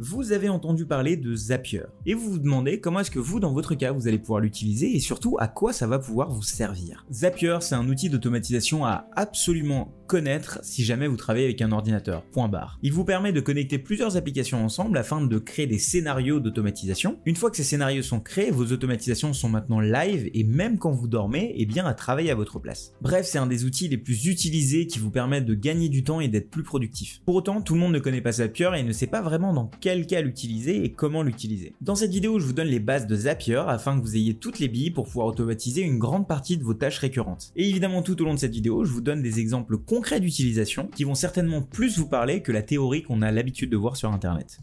Vous avez entendu parler de Zapier et vous vous demandez comment est-ce que vous, dans votre cas, vous allez pouvoir l'utiliser et surtout à quoi ça va pouvoir vous servir. Zapier, c'est un outil d'automatisation à absolument connaître si jamais vous travaillez avec un ordinateur, point barre. Il vous permet de connecter plusieurs applications ensemble afin de créer des scénarios d'automatisation. Une fois que ces scénarios sont créés, vos automatisations sont maintenant live et même quand vous dormez, eh bien à travailler à votre place. Bref, c'est un des outils les plus utilisés qui vous permettent de gagner du temps et d'être plus productif. Pour autant, tout le monde ne connaît pas Zapier et ne sait pas vraiment dans quel cas l'utiliser et comment l'utiliser. Dans cette vidéo, je vous donne les bases de Zapier afin que vous ayez toutes les billes pour pouvoir automatiser une grande partie de vos tâches récurrentes. Et évidemment, tout au long de cette vidéo, je vous donne des exemples concrets d'utilisation qui vont certainement plus vous parler que la théorie qu'on a l'habitude de voir sur Internet.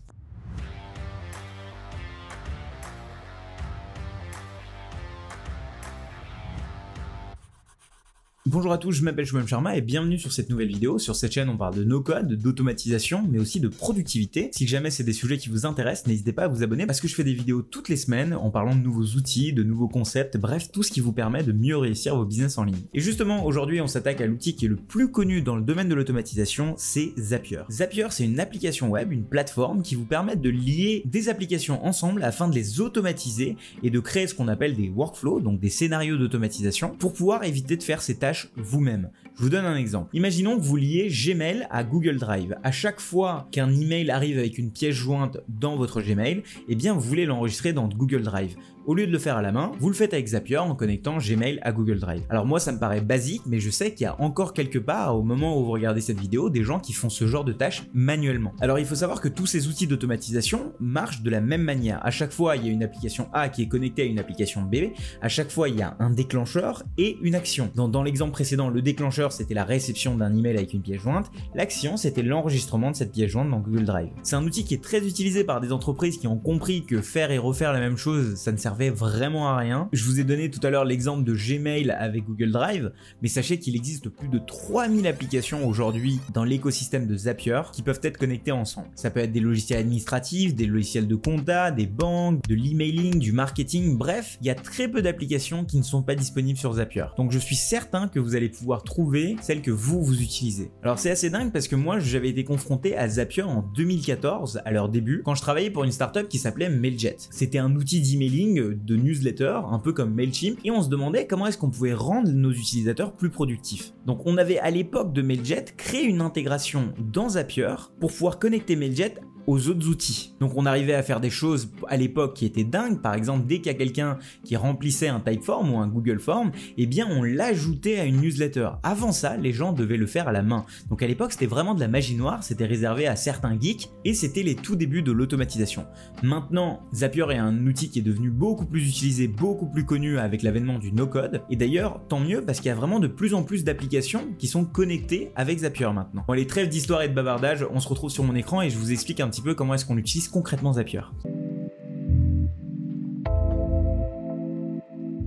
Bonjour à tous, je m'appelle Shubham Sharma et bienvenue sur cette nouvelle vidéo. Sur cette chaîne, on parle de no-code, d'automatisation, mais aussi de productivité. Si jamais c'est des sujets qui vous intéressent, n'hésitez pas à vous abonner parce que je fais des vidéos toutes les semaines en parlant de nouveaux outils, de nouveaux concepts, bref, tout ce qui vous permet de mieux réussir vos business en ligne. Et justement, aujourd'hui, on s'attaque à l'outil qui est le plus connu dans le domaine de l'automatisation, c'est Zapier. Zapier, c'est une application web, une plateforme qui vous permet de lier des applications ensemble afin de les automatiser et de créer ce qu'on appelle des workflows, donc des scénarios d'automatisation, pour pouvoir éviter de faire ces tâches vous-même. Je vous donne un exemple. Imaginons que vous liez Gmail à Google Drive. À chaque fois qu'un email arrive avec une pièce jointe dans votre Gmail, eh bien vous voulez l'enregistrer dans Google Drive. Au lieu de le faire à la main, vous le faites avec Zapier en connectant Gmail à Google Drive. Alors moi ça me paraît basique, mais je sais qu'il y a encore quelque part au moment où vous regardez cette vidéo des gens qui font ce genre de tâches manuellement. Alors il faut savoir que tous ces outils d'automatisation marchent de la même manière. À chaque fois il y a une application A qui est connectée à une application B, à chaque fois il y a un déclencheur et une action. Dans l'exemple précédent, le déclencheur c'était la réception d'un email avec une pièce jointe, l'action c'était l'enregistrement de cette pièce jointe dans Google Drive. C'est un outil qui est très utilisé par des entreprises qui ont compris que faire et refaire la même chose ça ne servait vraiment à rien. Je vous ai donné tout à l'heure l'exemple de Gmail avec Google Drive, mais sachez qu'il existe plus de 3000 applications aujourd'hui dans l'écosystème de Zapier qui peuvent être connectées ensemble. Ça peut être des logiciels administratifs, des logiciels de compta, des banques, de l'emailing, du marketing, bref, il y a très peu d'applications qui ne sont pas disponibles sur Zapier. Donc je suis certain que vous allez pouvoir trouver celles que vous utilisez. Alors c'est assez dingue parce que moi j'avais été confronté à Zapier en 2014 à leur début quand je travaillais pour une startup qui s'appelait Mailjet. C'était un outil d'emailing, de newsletter, un peu comme Mailchimp, et on se demandait comment est-ce qu'on pouvait rendre nos utilisateurs plus productifs. Donc on avait à l'époque de Mailjet créé une intégration dans Zapier pour pouvoir connecter Mailjet aux autres outils. Donc on arrivait à faire des choses à l'époque qui étaient dingues. Par exemple, dès qu'il y a quelqu'un qui remplissait un Typeform ou un Google Form, eh bien on l'ajoutait à une newsletter. Avant ça, les gens devaient le faire à la main. Donc à l'époque, c'était vraiment de la magie noire, c'était réservé à certains geeks et c'était les tout débuts de l'automatisation. Maintenant, Zapier est un outil qui est devenu beaucoup plus utilisé, beaucoup plus connu avec l'avènement du no-code. Et d'ailleurs, tant mieux parce qu'il y a vraiment de plus en plus d'applications qui sont connectées avec Zapier maintenant. Bon, les trêves d'histoire et de bavardage, on se retrouve sur mon écran et je vous explique un petit peu comment est-ce qu'on utilise concrètement Zapier.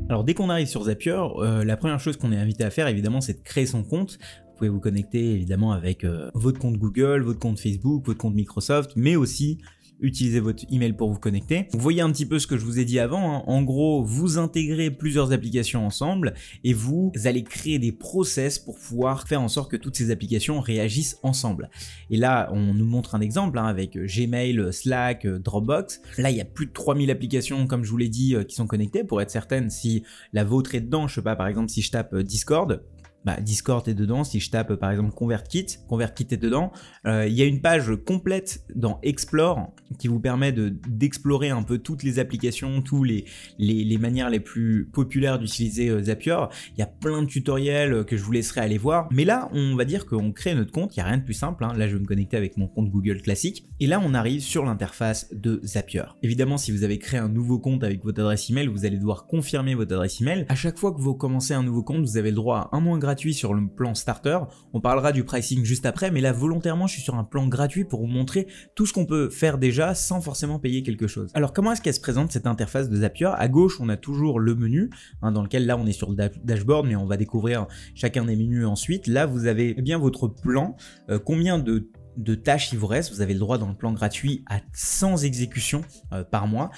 Alors dès qu'on arrive sur Zapier, la première chose qu'on est invité à faire évidemment c'est de créer son compte. Vous pouvez vous connecter évidemment avec votre compte Google, votre compte Facebook, votre compte Microsoft, mais aussi utilisez votre email pour vous connecter. Vous voyez un petit peu ce que je vous ai dit avant, hein. En gros, vous intégrez plusieurs applications ensemble et vous allez créer des process pour pouvoir faire en sorte que toutes ces applications réagissent ensemble. Et là, on nous montre un exemple hein, avec Gmail, Slack, Dropbox. Là, il y a plus de 3000 applications, comme je vous l'ai dit, qui sont connectées pour être certaine si la vôtre est dedans. Je sais pas, par exemple, si je tape Discord, Discord est dedans. Si je tape par exemple ConvertKit est dedans. Il y a une page complète dans Explore qui vous permet d'explorer un peu toutes les applications, tous les manières les plus populaires d'utiliser Zapier. Il y a plein de tutoriels que je vous laisserai aller voir. Mais là, on va dire qu'on crée notre compte. Il n'y a rien de plus simple. Hein. Là, je vais me connecter avec mon compte Google classique. Et là, on arrive sur l'interface de Zapier. Évidemment, si vous avez créé un nouveau compte avec votre adresse email, vous allez devoir confirmer votre adresse email. À chaque fois que vous commencez un nouveau compte, vous avez le droit à un mois gratuit sur le plan starter. On parlera du pricing juste après, mais là volontairement je suis sur un plan gratuit pour vous montrer tout ce qu'on peut faire déjà sans forcément payer quelque chose. Alors comment est-ce qu'elle se présente cette interface de Zapier? À gauche on a toujours le menu hein, dans lequel là on est sur le dashboard, mais on va découvrir chacun des menus ensuite. Là vous avez bien votre plan, combien de de tâches il vous reste. Vous avez le droit dans le plan gratuit à 100 exécutions par mois,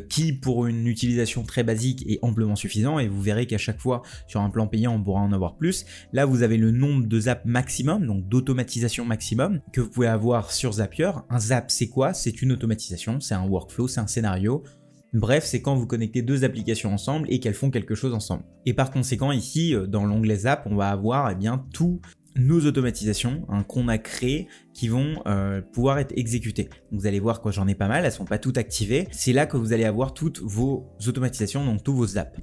qui pour une utilisation très basique est amplement suffisant, et vous verrez qu'à chaque fois sur un plan payant on pourra en avoir plus. Là vous avez le nombre de zaps maximum, donc d'automatisation maximum que vous pouvez avoir sur Zapier. Un zap c'est quoi? C'est une automatisation, c'est un workflow, c'est un scénario. Bref, c'est quand vous connectez deux applications ensemble et qu'elles font quelque chose ensemble. Et par conséquent, ici, dans l'onglet Zap, on va avoir tous nos automatisations qu'on a créées qui vont pouvoir être exécutées. Donc, vous allez voir que j'en ai pas mal, elles ne sont pas toutes activées. C'est là que vous allez avoir toutes vos automatisations, donc tous vos zaps.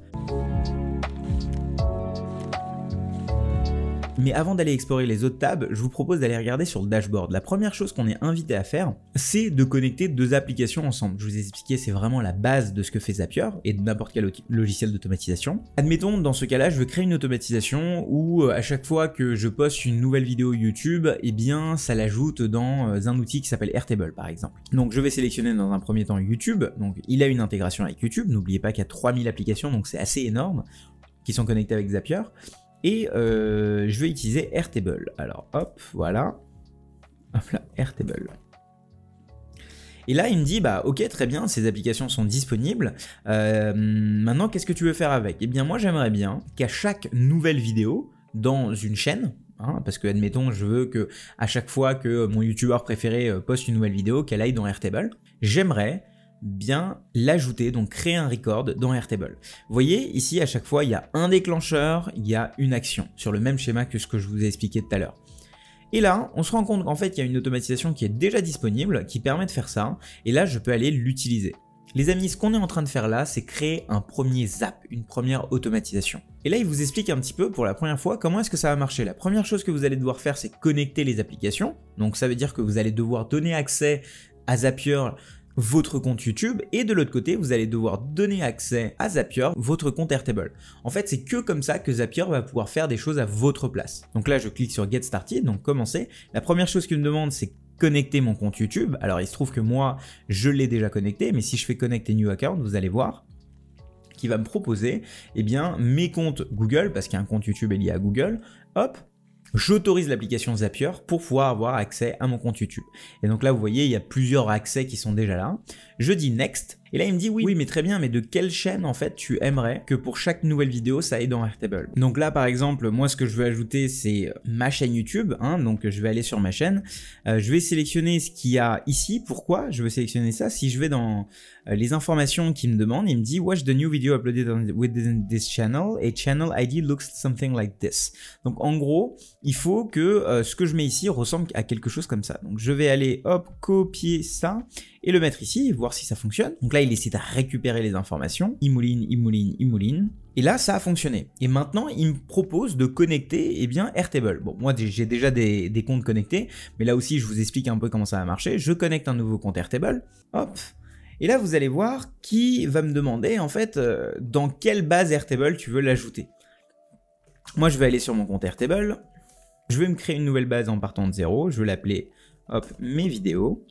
Mais avant d'aller explorer les autres tabs, je vous propose d'aller regarder sur le dashboard. La première chose qu'on est invité à faire, c'est de connecter deux applications ensemble. Je vous ai expliqué, c'est vraiment la base de ce que fait Zapier et de n'importe quel logiciel d'automatisation. Admettons, dans ce cas-là, je veux créer une automatisation où à chaque fois que je poste une nouvelle vidéo YouTube, eh bien, ça l'ajoute dans un outil qui s'appelle Airtable, par exemple. Donc, je vais sélectionner dans un premier temps YouTube. Donc, il a une intégration avec YouTube. N'oubliez pas qu'il y a 3000 applications, donc c'est assez énorme, qui sont connectées avec Zapier. Et je vais utiliser Airtable. Alors hop, voilà. Hop là, Airtable. Et là, il me dit, bah ok, très bien, ces applications sont disponibles. Maintenant, qu'est-ce que tu veux faire avec? Eh bien, moi, j'aimerais bien qu'à chaque nouvelle vidéo dans une chaîne, parce que, admettons, je veux que à chaque fois que mon youtubeur préféré poste une nouvelle vidéo, qu'elle aille dans Airtable, j'aimerais bien l'ajouter, donc créer un record dans Airtable. Vous voyez, ici, à chaque fois, il y a un déclencheur, il y a une action, sur le même schéma que ce que je vous ai expliqué tout à l'heure. Et là, on se rend compte qu'en fait, il y a une automatisation qui est déjà disponible, qui permet de faire ça, et là, je peux aller l'utiliser. Les amis, ce qu'on est en train de faire là, c'est créer un premier zap, une première automatisation. Et là, il vous explique un petit peu pour la première fois comment est-ce que ça va marcher. La première chose que vous allez devoir faire, c'est connecter les applications. Donc ça veut dire que vous allez devoir donner accès à Zapier votre compte YouTube, et de l'autre côté, vous allez devoir donner accès à Zapier votre compte Airtable. En fait, c'est que comme ça que Zapier va pouvoir faire des choses à votre place. Donc là, je clique sur Get Started, donc commencer. La première chose qu'il me demande, c'est connecter mon compte YouTube. Alors, il se trouve que moi, je l'ai déjà connecté, mais si je fais connecter New Account, vous allez voir qu'il va me proposer eh bien, mes comptes Google, parce qu'un compte YouTube est lié à Google. Hop, j'autorise l'application Zapier pour pouvoir avoir accès à mon compte YouTube. Et donc là, vous voyez, il y a plusieurs accès qui sont déjà là. Je dis Next. Et là, il me dit oui, mais très bien, mais de quelle chaîne en fait tu aimerais que pour chaque nouvelle vidéo, ça aille dans Airtable? Donc là, par exemple, moi, ce que je veux ajouter, c'est ma chaîne YouTube. Donc je vais aller sur ma chaîne. Je vais sélectionner ce qu'il y a ici. Pourquoi je veux sélectionner ça? Si je vais dans les informations qu'il me demande, il me dit Watch the new video uploaded within this channel. A channel ID looks something like this. Donc en gros, il faut que ce que je mets ici ressemble à quelque chose comme ça. Donc je vais aller, hop, copier ça et le mettre ici et voir si ça fonctionne. Donc là, il essaie de récupérer les informations. Il mouline. Et là, ça a fonctionné. Et maintenant, il me propose de connecter Airtable. Bon, moi, j'ai déjà des comptes connectés, mais là aussi, je vous explique un peu comment ça va marcher. Je connecte un nouveau compte Airtable. Hop. Et là, vous allez voir qui va me demander, en fait, dans quelle base Airtable tu veux l'ajouter. Moi, je vais aller sur mon compte Airtable. Je vais me créer une nouvelle base en partant de 0. Je vais l'appeler, hop, mes vidéos.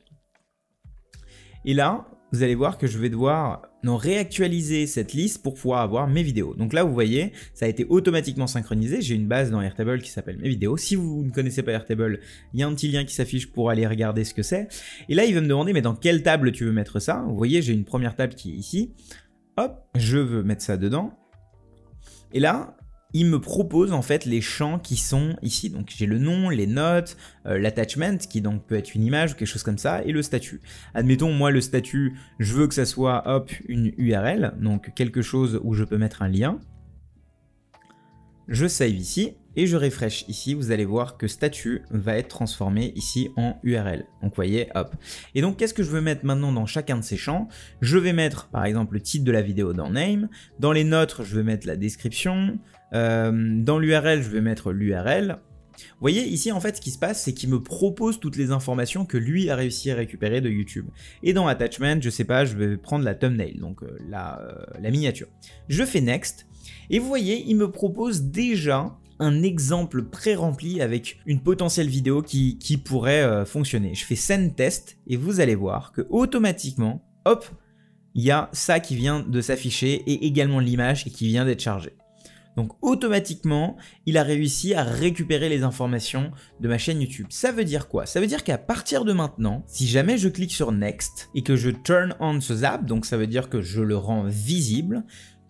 Et là, vous allez voir que je vais devoir réactualiser cette liste pour pouvoir avoir mes vidéos. Donc là, vous voyez, ça a été automatiquement synchronisé. J'ai une base dans Airtable qui s'appelle mes vidéos. Si vous ne connaissez pas Airtable, il y a un petit lien qui s'affiche pour aller regarder ce que c'est. Et là, il va me demander, mais dans quelle table tu veux mettre ça? Vous voyez, j'ai une première table qui est ici. Hop, je veux mettre ça dedans. Et là, il me propose en fait les champs qui sont ici. Donc j'ai le nom, les notes, l'attachment qui donc peut être une image ou quelque chose comme ça, et le statut. Admettons, moi le statut, je veux que ça soit hop une URL, donc quelque chose où je peux mettre un lien. Je save ici et je refresh ici. Vous allez voir que statut va être transformé ici en URL. Donc vous voyez, hop. Et donc qu'est-ce que je veux mettre maintenant dans chacun de ces champs? Je vais mettre par exemple le titre de la vidéo dans name. Dans les notes, je vais mettre la description. Dans l'URL, je vais mettre l'URL. Vous voyez, ici, en fait, ce qui se passe, c'est qu'il me propose toutes les informations que lui a réussi à récupérer de YouTube. Et dans Attachment, je sais pas, je vais prendre la thumbnail, donc la miniature. Je fais Next, et vous voyez, il me propose déjà un exemple pré-rempli avec une potentielle vidéo qui pourrait fonctionner. Je fais Send Test, et vous allez voir que automatiquement, hop, il y a ça qui vient de s'afficher, et également l'image qui vient d'être chargée. Donc automatiquement, il a réussi à récupérer les informations de ma chaîne YouTube. Ça veut dire quoi? Ça veut dire qu'à partir de maintenant, si jamais je clique sur Next et que je turn on ce zap, donc ça veut dire que je le rends visible,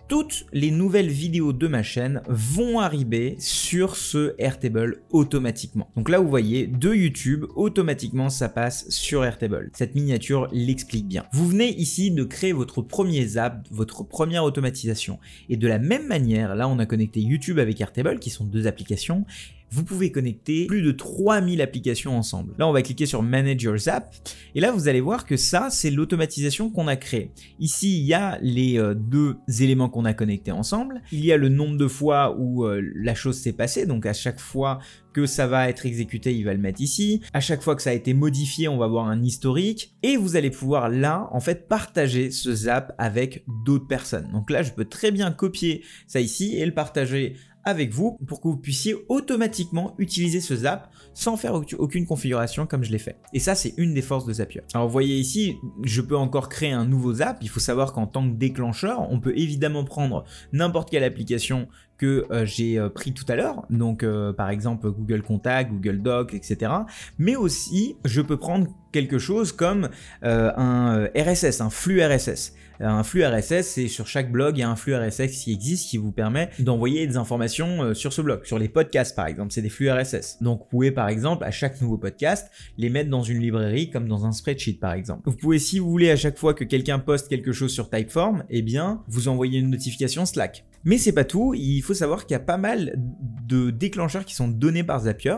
toutes les nouvelles vidéos de ma chaîne vont arriver sur ce Airtable automatiquement. Donc là, vous voyez, de YouTube, automatiquement, ça passe sur Airtable. Cette miniature l'explique bien. Vous venez ici de créer votre premier zap, votre première automatisation. Et de la même manière, là, on a connecté YouTube avec Airtable, qui sont deux applications. Vous pouvez connecter plus de 3000 applications ensemble. Là, on va cliquer sur Manage Your Zap. Et là, vous allez voir que ça, c'est l'automatisation qu'on a créée. Ici, il y a les deux éléments qu'on a connectés ensemble. Il y a le nombre de fois où la chose s'est passée. Donc, à chaque fois que ça va être exécuté, il va le mettre ici. À chaque fois que ça a été modifié, on va voir un historique. Et vous allez pouvoir là, en fait, partager ce zap avec d'autres personnes. Donc là, je peux très bien copier ça ici et le partager avec vous pour que vous puissiez automatiquement utiliser ce zap sans faire aucune configuration comme je l'ai fait. Et ça, c'est une des forces de Zapier. Alors vous voyez ici, je peux encore créer un nouveau zap. Il faut savoir qu'en tant que déclencheur, on peut évidemment prendre n'importe quelle application que j'ai pris tout à l'heure, donc par exemple Google Contact, Google Docs, etc. Mais aussi, je peux prendre quelque chose comme un RSS, un flux RSS. Un flux RSS, c'est sur chaque blog, il y a un flux RSS qui existe qui vous permet d'envoyer des informations sur ce blog. Sur les podcasts par exemple, c'est des flux RSS. Donc vous pouvez par exemple à chaque nouveau podcast les mettre dans une librairie comme dans un spreadsheet par exemple. Vous pouvez, si vous voulez, à chaque fois que quelqu'un poste quelque chose sur Typeform, eh bien vous envoyez une notification Slack. Mais c'est pas tout, il faut savoir qu'il y a pas mal de déclencheurs qui sont donnés par Zapier.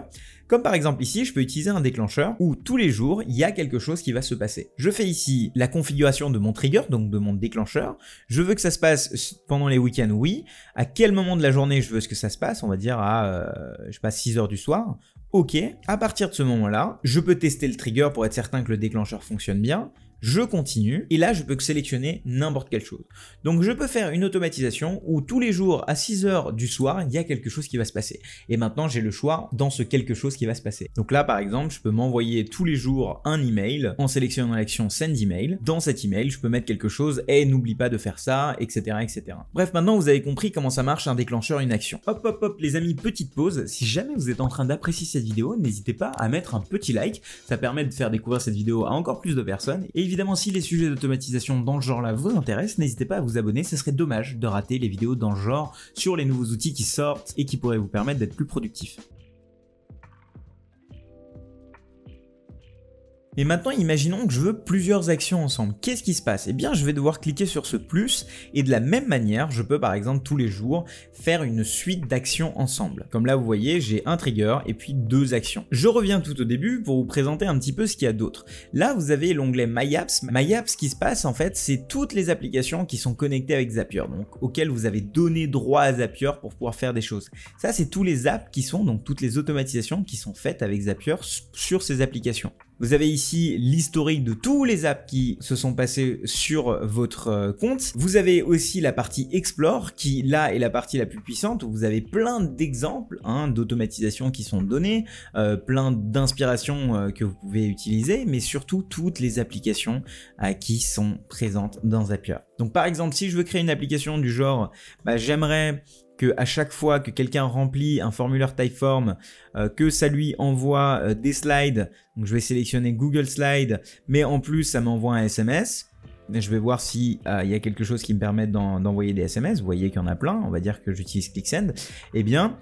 Comme par exemple ici, je peux utiliser un déclencheur où tous les jours, il y a quelque chose qui va se passer. Je fais ici la configuration de mon trigger, donc de mon déclencheur. Je veux que ça se passe pendant les week-ends, oui. À quel moment de la journée je veux que ça se passe? On va dire à, je sais pas, 6 heures du soir. Ok, à partir de ce moment-là, je peux tester le trigger pour être certain que le déclencheur fonctionne bien. Je continue et là je peux sélectionner n'importe quelle chose. Donc je peux faire une automatisation où tous les jours à 6 heures du soir il y a quelque chose qui va se passer. Et maintenant j'ai le choix dans ce quelque chose qui va se passer. Donc là par exemple je peux m'envoyer tous les jours un email en sélectionnant l'action Send Email. Dans cet email je peux mettre quelque chose et n'oublie pas de faire ça, etc., etc. Bref, maintenant vous avez compris comment ça marche un déclencheur, une action. Hop hop hop les amis, petite pause. Si jamais vous êtes en train d'apprécier cette vidéo, n'hésitez pas à mettre un petit like. Ça permet de faire découvrir cette vidéo à encore plus de personnes. Et évidemment, si les sujets d'automatisation dans ce genre-là vous intéressent, n'hésitez pas à vous abonner, ce serait dommage de rater les vidéos dans ce genre sur les nouveaux outils qui sortent et qui pourraient vous permettre d'être plus productif. Et maintenant, imaginons que je veux plusieurs actions ensemble. Qu'est-ce qui se passe? Eh bien, je vais devoir cliquer sur ce plus et de la même manière, je peux par exemple tous les jours faire une suite d'actions ensemble. Comme là, vous voyez, j'ai un trigger et puis deux actions. Je reviens tout au début pour vous présenter un petit peu ce qu'il y a d'autre. Là, vous avez l'onglet My Apps. My Apps, ce qui se passe en fait, c'est toutes les applications qui sont connectées avec Zapier, donc auxquelles vous avez donné droit à Zapier pour pouvoir faire des choses. Ça, c'est tous les apps qui sont, donc toutes les automatisations qui sont faites avec Zapier sur ces applications. Vous avez ici l'historique de tous les apps qui se sont passés sur votre compte. Vous avez aussi la partie Explore qui là est la partie la plus puissante où vous avez plein d'exemples d'automatisation qui sont donnés, plein d'inspirations que vous pouvez utiliser, mais surtout toutes les applications qui sont présentes dans Zapier. Donc par exemple, si je veux créer une application du genre, j'aimerais que à chaque fois que quelqu'un remplit un formulaire Typeform, que ça lui envoie des slides. Donc je vais sélectionner Google Slides, mais en plus ça m'envoie un SMS. Je vais voir s'il y a quelque chose qui me permet d'envoyer des SMS. Vous voyez qu'il y en a plein, on va dire que j'utilise ClickSend. Eh bien,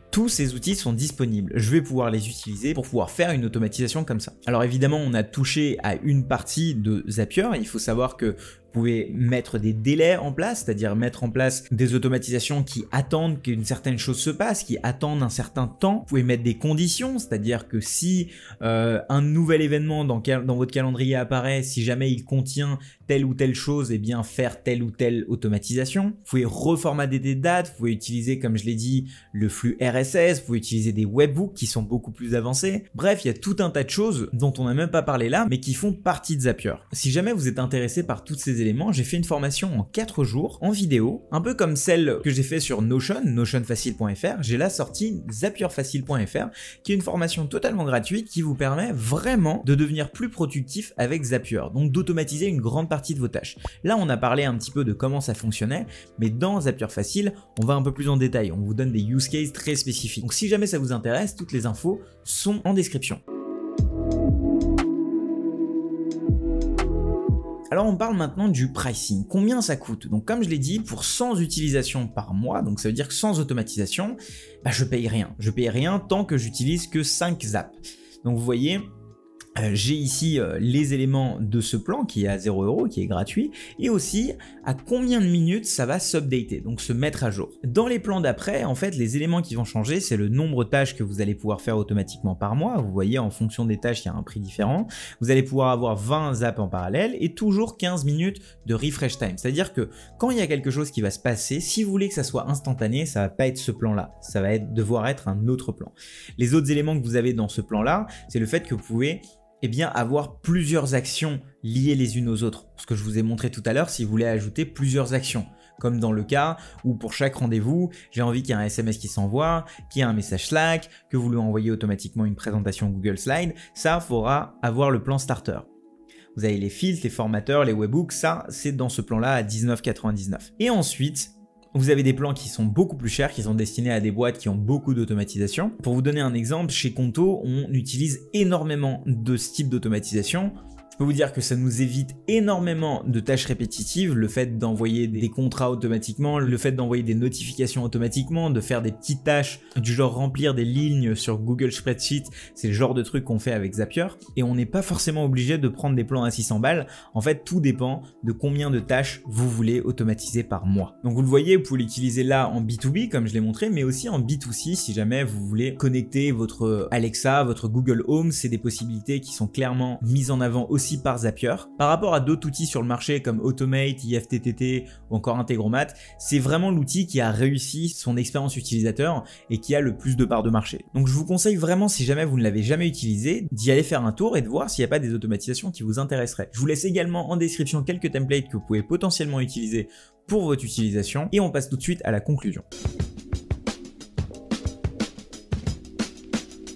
tous ces outils sont disponibles. Je vais pouvoir les utiliser pour pouvoir faire une automatisation comme ça. Alors évidemment, on a touché à une partie de Zapier. Il faut savoir que vous pouvez mettre des délais en place, c'est-à-dire mettre en place des automatisations qui attendent qu'une certaine chose se passe, qui attendent un certain temps. Vous pouvez mettre des conditions, c'est-à-dire que si un nouvel événement dans votre calendrier apparaît, si jamais il contient telle ou telle chose, eh bien faire telle ou telle automatisation. Vous pouvez reformater des dates, vous pouvez utiliser, comme je l'ai dit, le flux RSS, vous pouvez utiliser des webbooks qui sont beaucoup plus avancés. Bref, il y a tout un tas de choses dont on n'a même pas parlé là, mais qui font partie de Zapier. Si jamais vous êtes intéressé par toutes ces éléments, j'ai fait une formation en 4 jours en vidéo, un peu comme celle que j'ai fait sur Notion, notionfacile.fr. J'ai là sorti zapierfacile.fr, qui est une formation totalement gratuite qui vous permet vraiment de devenir plus productif avec Zapier, donc d'automatiser une grande partie de vos tâches. Là, on a parlé un petit peu de comment ça fonctionnait, mais dans Zapier Facile, on va un peu plus en détail. On vous donne des use cases très spécifiques. Donc si jamais ça vous intéresse, toutes les infos sont en description. Alors on parle maintenant du pricing, combien ça coûte? Donc comme je l'ai dit, pour 100 utilisations par mois, donc ça veut dire que sans automatisation, je paye rien. Je paye rien tant que j'utilise que 5 zaps. Donc vous voyez, j'ai ici les éléments de ce plan qui est à 0 €, qui est gratuit, et aussi à combien de minutes ça va s'updater, donc se mettre à jour. Dans les plans d'après, en fait, les éléments qui vont changer, c'est le nombre de tâches que vous allez pouvoir faire automatiquement par mois. Vous voyez, en fonction des tâches, il y a un prix différent. Vous allez pouvoir avoir 20 zaps en parallèle et toujours 15 minutes de refresh time. C'est-à-dire que quand il y a quelque chose qui va se passer, si vous voulez que ça soit instantané, ça va pas être ce plan-là. Ça va devoir être un autre plan. Les autres éléments que vous avez dans ce plan-là, c'est le fait que vous pouvez avoir plusieurs actions liées les unes aux autres. Ce que je vous ai montré tout à l'heure, si vous voulez ajouter plusieurs actions, comme dans le cas où pour chaque rendez-vous, j'ai envie qu'il y ait un SMS qui s'envoie, qu'il y ait un message Slack, que vous lui envoyez automatiquement une présentation Google Slide, ça faudra avoir le plan starter. Vous avez les filtres, les formateurs, les webhooks, ça c'est dans ce plan-là à 19,99 €. Et ensuite, vous avez des plans qui sont beaucoup plus chers, qui sont destinés à des boîtes qui ont beaucoup d'automatisation. Pour vous donner un exemple, chez Conto, on utilise énormément de ce type d'automatisation. Je peux vous dire que ça nous évite énormément de tâches répétitives, le fait d'envoyer des contrats automatiquement, le fait d'envoyer des notifications automatiquement, de faire des petites tâches du genre remplir des lignes sur Google Spreadsheet, c'est le genre de truc qu'on fait avec Zapier, et on n'est pas forcément obligé de prendre des plans à 600 balles. En fait, tout dépend de combien de tâches vous voulez automatiser par mois. Donc vous le voyez, vous pouvez l'utiliser là en B2B comme je l'ai montré, mais aussi en B2C si jamais vous voulez connecter votre Alexa, votre Google Home, c'est des possibilités qui sont clairement mises en avant aussi par Zapier. Par rapport à d'autres outils sur le marché comme Automate, IFTTT ou encore Integromat, c'est vraiment l'outil qui a réussi son expérience utilisateur et qui a le plus de parts de marché. Donc je vous conseille vraiment, si jamais vous ne l'avez jamais utilisé, d'y aller faire un tour et de voir s'il n'y a pas des automatisations qui vous intéresseraient. Je vous laisse également en description quelques templates que vous pouvez potentiellement utiliser pour votre utilisation et on passe tout de suite à la conclusion.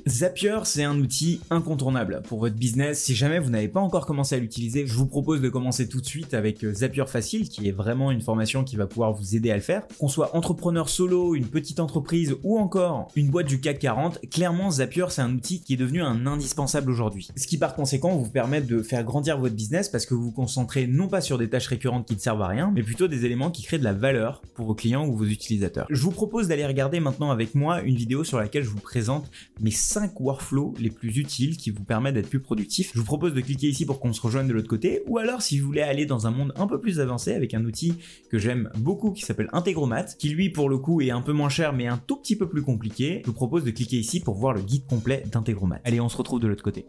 Zapier, c'est un outil incontournable pour votre business. Si jamais vous n'avez pas encore commencé à l'utiliser, je vous propose de commencer tout de suite avec Zapier Facile, qui est vraiment une formation qui va pouvoir vous aider à le faire. Qu'on soit entrepreneur solo, une petite entreprise ou encore une boîte du CAC 40, clairement Zapier, c'est un outil qui est devenu un indispensable aujourd'hui. Ce qui par conséquent vous permet de faire grandir votre business parce que vous vous concentrez non pas sur des tâches récurrentes qui ne servent à rien, mais plutôt des éléments qui créent de la valeur pour vos clients ou vos utilisateurs. Je vous propose d'aller regarder maintenant avec moi une vidéo sur laquelle je vous présente mes 5 workflows les plus utiles qui vous permettent d'être plus productif. Je vous propose de cliquer ici pour qu'on se rejoigne de l'autre côté, ou alors si vous voulez aller dans un monde un peu plus avancé avec un outil que j'aime beaucoup qui s'appelle Integromat, qui lui pour le coup est un peu moins cher mais un tout petit peu plus compliqué, je vous propose de cliquer ici pour voir le guide complet d'Integromat. Allez, on se retrouve de l'autre côté.